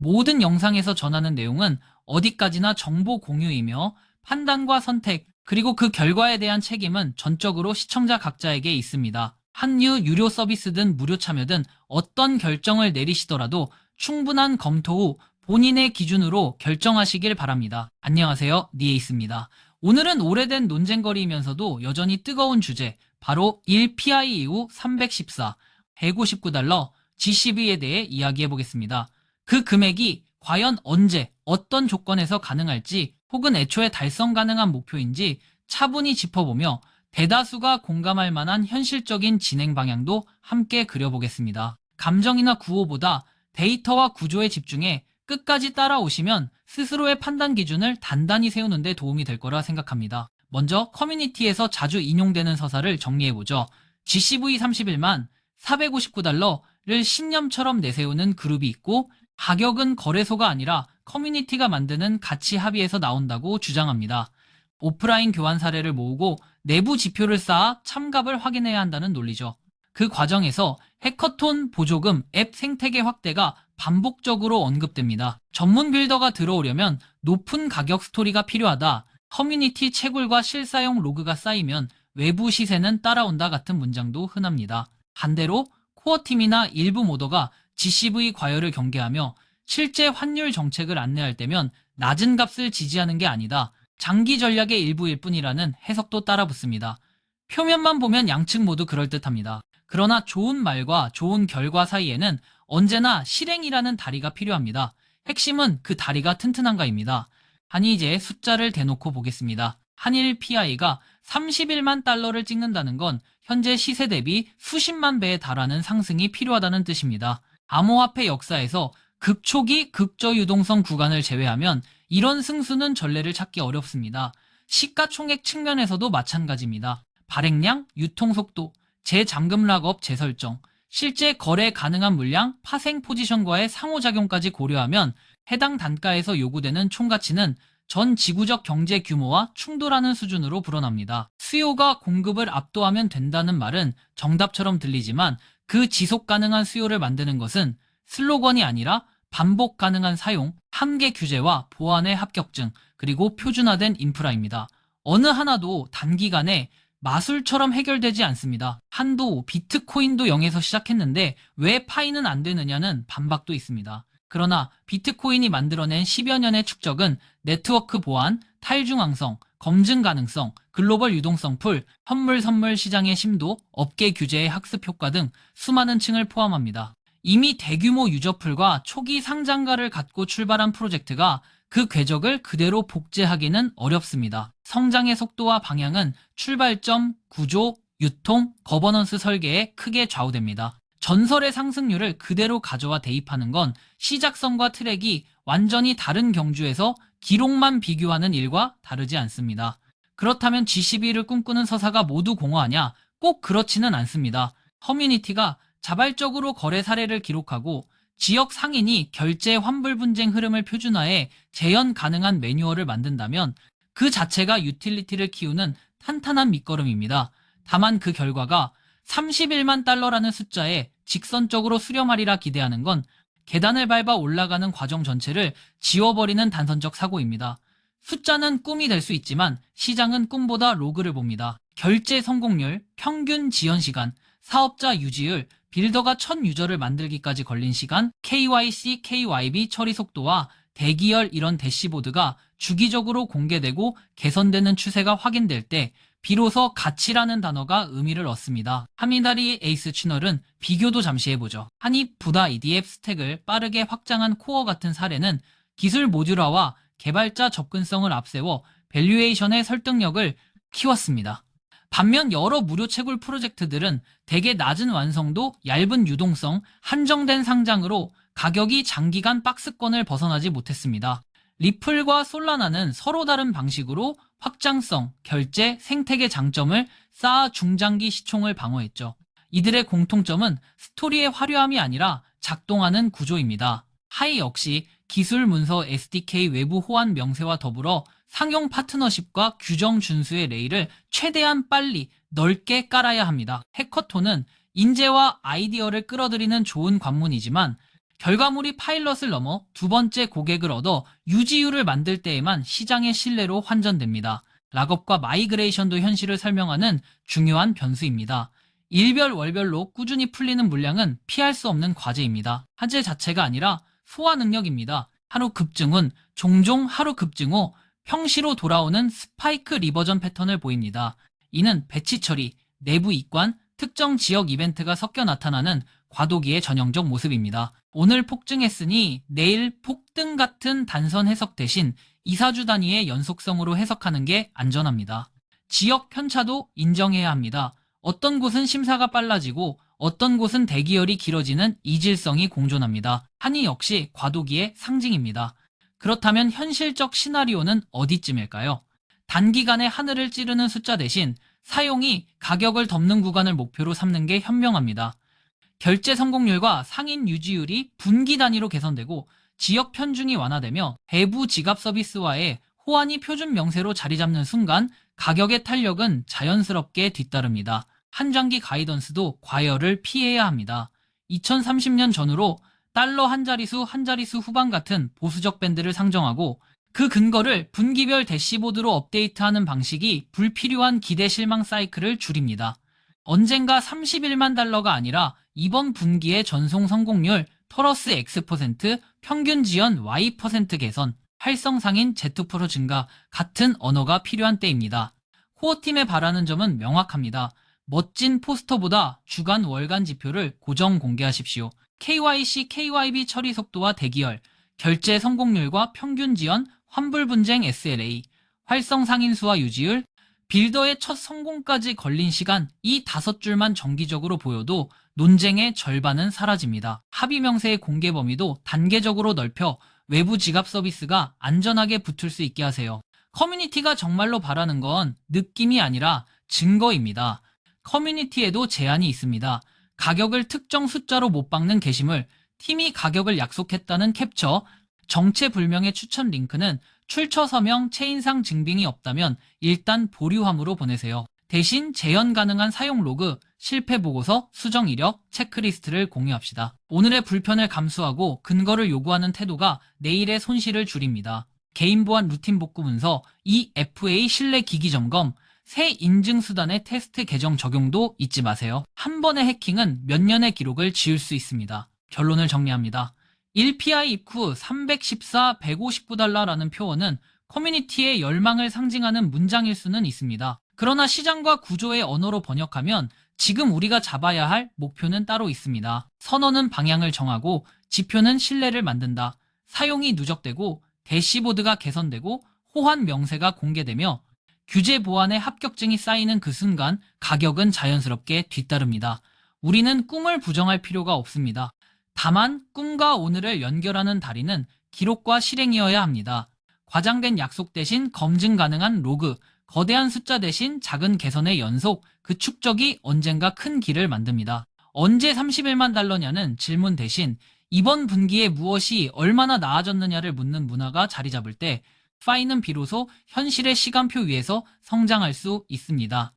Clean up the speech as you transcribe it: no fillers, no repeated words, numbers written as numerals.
모든 영상에서 전하는 내용은 어디까지나 정보 공유이며 판단과 선택, 그리고 그 결과에 대한 책임은 전적으로 시청자 각자에게 있습니다. 한류 유료 서비스든 무료 참여든 어떤 결정을 내리시더라도 충분한 검토 후 본인의 기준으로 결정하시길 바랍니다. 안녕하세요, 니에이스입니다. 오늘은 오래된 논쟁거리이면서도 여전히 뜨거운 주제, 바로 1PI 이후 314, 159달러 GCB에 대해 이야기해보겠습니다. 그 금액이 과연 언제, 어떤 조건에서 가능할지, 혹은 애초에 달성 가능한 목표인지 차분히 짚어보며 대다수가 공감할 만한 현실적인 진행 방향도 함께 그려보겠습니다. 감정이나 구호보다 데이터와 구조에 집중해 끝까지 따라오시면 스스로의 판단 기준을 단단히 세우는 데 도움이 될 거라 생각합니다. 먼저 커뮤니티에서 자주 인용되는 서사를 정리해보죠. GCV31만 459달러를 신념처럼 내세우는 그룹이 있고, 가격은 거래소가 아니라 커뮤니티가 만드는 가치 합의에서 나온다고 주장합니다. 오프라인 교환 사례를 모으고 내부 지표를 쌓아 참갑을 확인해야 한다는 논리죠. 그 과정에서 해커톤 보조금 앱 생태계 확대가 반복적으로 언급됩니다. 전문 빌더가 들어오려면 높은 가격 스토리가 필요하다. 커뮤니티 채굴과 실사용 로그가 쌓이면 외부 시세는 따라온다 같은 문장도 흔합니다. 반대로 코어팀이나 일부 모더가 GCV 과열을 경계하며 실제 환율 정책을 안내할 때면 낮은 값을 지지하는 게 아니다, 장기 전략의 일부일 뿐이라는 해석도 따라붙습니다. 표면만 보면 양측 모두 그럴듯합니다. 그러나 좋은 말과 좋은 결과 사이에는 언제나 실행이라는 다리가 필요합니다. 핵심은 그 다리가 튼튼한가입니다. 아니, 이제 숫자를 대놓고 보겠습니다. 한일 PI가 31만 달러를 찍는다는 건 현재 시세 대비 수십만 배에 달하는 상승이 필요하다는 뜻입니다. 암호화폐 역사에서 극초기 극저유동성 구간을 제외하면 이런 승수는 전례를 찾기 어렵습니다. 시가총액 측면에서도 마찬가지입니다. 발행량, 유통속도, 재잠금 락업 재설정, 실제 거래 가능한 물량, 파생 포지션과의 상호작용까지 고려하면 해당 단가에서 요구되는 총가치는 전 지구적 경제 규모와 충돌하는 수준으로 불어납니다. 수요가 공급을 압도하면 된다는 말은 정답처럼 들리지만 그 지속 가능한 수요를 만드는 것은 슬로건이 아니라 반복 가능한 사용, 한계 규제와 보안의 합격증, 그리고 표준화된 인프라입니다. 어느 하나도 단기간에 마술처럼 해결되지 않습니다. 한도, 비트코인도 0에서 시작했는데 왜 파이는 안 되느냐는 반박도 있습니다. 그러나 비트코인이 만들어낸 10여 년의 축적은 네트워크 보안, 탈중앙성, 검증 가능성, 글로벌 유동성 풀, 현물 선물 시장의 심도, 업계 규제의 학습 효과 등 수많은 층을 포함합니다. 이미 대규모 유저풀과 초기 상장가를 갖고 출발한 프로젝트가 그 궤적을 그대로 복제하기는 어렵습니다. 성장의 속도와 방향은 출발점, 구조, 유통, 거버넌스 설계에 크게 좌우됩니다. 전설의 상승률을 그대로 가져와 대입하는 건 시작선과 트랙이 완전히 다른 경주에서 기록만 비교하는 일과 다르지 않습니다. 그렇다면 GCB를 꿈꾸는 서사가 모두 공허하냐? 꼭 그렇지는 않습니다. 커뮤니티가 자발적으로 거래 사례를 기록하고 지역 상인이 결제 환불 분쟁 흐름을 표준화해 재현 가능한 매뉴얼을 만든다면 그 자체가 유틸리티를 키우는 탄탄한 밑거름입니다. 다만 그 결과가 31만 달러라는 숫자에 직선적으로 수렴하리라 기대하는 건 계단을 밟아 올라가는 과정 전체를 지워버리는 단선적 사고입니다. 숫자는 꿈이 될 수 있지만 시장은 꿈보다 로그를 봅니다. 결제 성공률, 평균 지연 시간, 사업자 유지율, 빌더가 첫 유저를 만들기까지 걸린 시간, KYC, KYB 처리 속도와 대기열 이런 대시보드가 주기적으로 공개되고 개선되는 추세가 확인될 때 비로소 가치라는 단어가 의미를 얻습니다. 하미다리 에이스 채널은 비교도 잠시 해보죠. 한입 부다 EDF 스택을 빠르게 확장한 코어 같은 사례는 기술 모듈화와 개발자 접근성을 앞세워 밸류에이션의 설득력을 키웠습니다. 반면 여러 무료 채굴 프로젝트들은 대개 낮은 완성도, 얇은 유동성, 한정된 상장으로 가격이 장기간 박스권을 벗어나지 못했습니다. 리플과 솔라나는 서로 다른 방식으로 확장성, 결제, 생태계 장점을 쌓아 중장기 시총을 방어했죠. 이들의 공통점은 스토리의 화려함이 아니라 작동하는 구조입니다. 하이 역시 기술 문서 SDK 외부 호환 명세와 더불어 상용 파트너십과 규정 준수의 레일을 최대한 빨리 넓게 깔아야 합니다. 해커톤은 인재와 아이디어를 끌어들이는 좋은 관문이지만 결과물이 파일럿을 넘어 두 번째 고객을 얻어 유지율을 만들 때에만 시장의 신뢰로 환전됩니다. 락업과 마이그레이션도 현실을 설명하는 중요한 변수입니다. 일별 월별로 꾸준히 풀리는 물량은 피할 수 없는 과제입니다. 화제 자체가 아니라 소화 능력입니다. 하루 급증 후 종종 하루 급증 후 평시로 돌아오는 스파이크 리버전 패턴을 보입니다. 이는 배치 처리, 내부 이관, 특정 지역 이벤트가 섞여 나타나는 과도기의 전형적 모습입니다. 오늘 폭증했으니 내일 폭등 같은 단선 해석 대신 2-4주 단위의 연속성으로 해석하는 게 안전합니다. 지역 편차도 인정해야 합니다. 어떤 곳은 심사가 빨라지고 어떤 곳은 대기열이 길어지는 이질성이 공존합니다. 한이 역시 과도기의 상징입니다. 그렇다면 현실적 시나리오는 어디쯤일까요? 단기간에 하늘을 찌르는 숫자 대신 사용이 가격을 덮는 구간을 목표로 삼는 게 현명합니다. 결제 성공률과 상인 유지율이 분기 단위로 개선되고 지역 편중이 완화되며 배부 지갑 서비스와의 호환이 표준 명세로 자리 잡는 순간 가격의 탄력은 자연스럽게 뒤따릅니다. 한장기 가이던스도 과열을 피해야 합니다. 2030년 전후로 달러 한 자릿수 후반 같은 보수적 밴드를 상정하고 그 근거를 분기별 대시보드로 업데이트하는 방식이 불필요한 기대 실망 사이클을 줄입니다. 언젠가 31만 달러가 아니라 이번 분기의 전송 성공률 토러스 X%, 평균 지연 Y% 개선, 활성 상인 Z% 증가 같은 언어가 필요한 때입니다. 코어팀에 바라는 점은 명확합니다. 멋진 포스터보다 주간 월간 지표를 고정 공개하십시오. KYC, KYB 처리 속도와 대기열, 결제 성공률과 평균 지연, 환불 분쟁 SLA, 활성 상인 수와 유지율, 빌더의 첫 성공까지 걸린 시간 이 5줄만 정기적으로 보여도 논쟁의 절반은 사라집니다. 합의 명세의 공개 범위도 단계적으로 넓혀 외부 지갑 서비스가 안전하게 붙을 수 있게 하세요. 커뮤니티가 정말로 바라는 건 느낌이 아니라 증거입니다. 커뮤니티에도 제한이 있습니다. 가격을 특정 숫자로 못 박는 게시물, 팀이 가격을 약속했다는 캡처, 정체불명의 추천 링크는 출처 서명, 체인상 증빙이 없다면 일단 보류함으로 보내세요. 대신 재현 가능한 사용 로그, 실패 보고서, 수정 이력, 체크리스트를 공유합시다. 오늘의 불편을 감수하고 근거를 요구하는 태도가 내일의 손실을 줄입니다. 개인 보안 루틴 복구 문서, EFA 신뢰 기기 점검, 새 인증 수단의 테스트 계정 적용도 잊지 마세요. 한 번의 해킹은 몇 년의 기록을 지울 수 있습니다. 결론을 정리합니다. 1PI 입구 314, 159달러라는 표어는 커뮤니티의 열망을 상징하는 문장일 수는 있습니다. 그러나 시장과 구조의 언어로 번역하면 지금 우리가 잡아야 할 목표는 따로 있습니다. 선언은 방향을 정하고 지표는 신뢰를 만든다. 사용이 누적되고 대시보드가 개선되고 호환 명세가 공개되며 규제 보안의 합격증이 쌓이는 그 순간 가격은 자연스럽게 뒤따릅니다. 우리는 꿈을 부정할 필요가 없습니다. 다만 꿈과 오늘을 연결하는 다리는 기록과 실행이어야 합니다. 과장된 약속 대신 검증 가능한 로그, 거대한 숫자 대신 작은 개선의 연속, 그 축적이 언젠가 큰 길을 만듭니다. 언제 31만 달러냐는 질문 대신 이번 분기에 무엇이 얼마나 나아졌느냐를 묻는 문화가 자리 잡을 때 파이는 비로소 현실의 시간표 위에서 성장할 수 있습니다.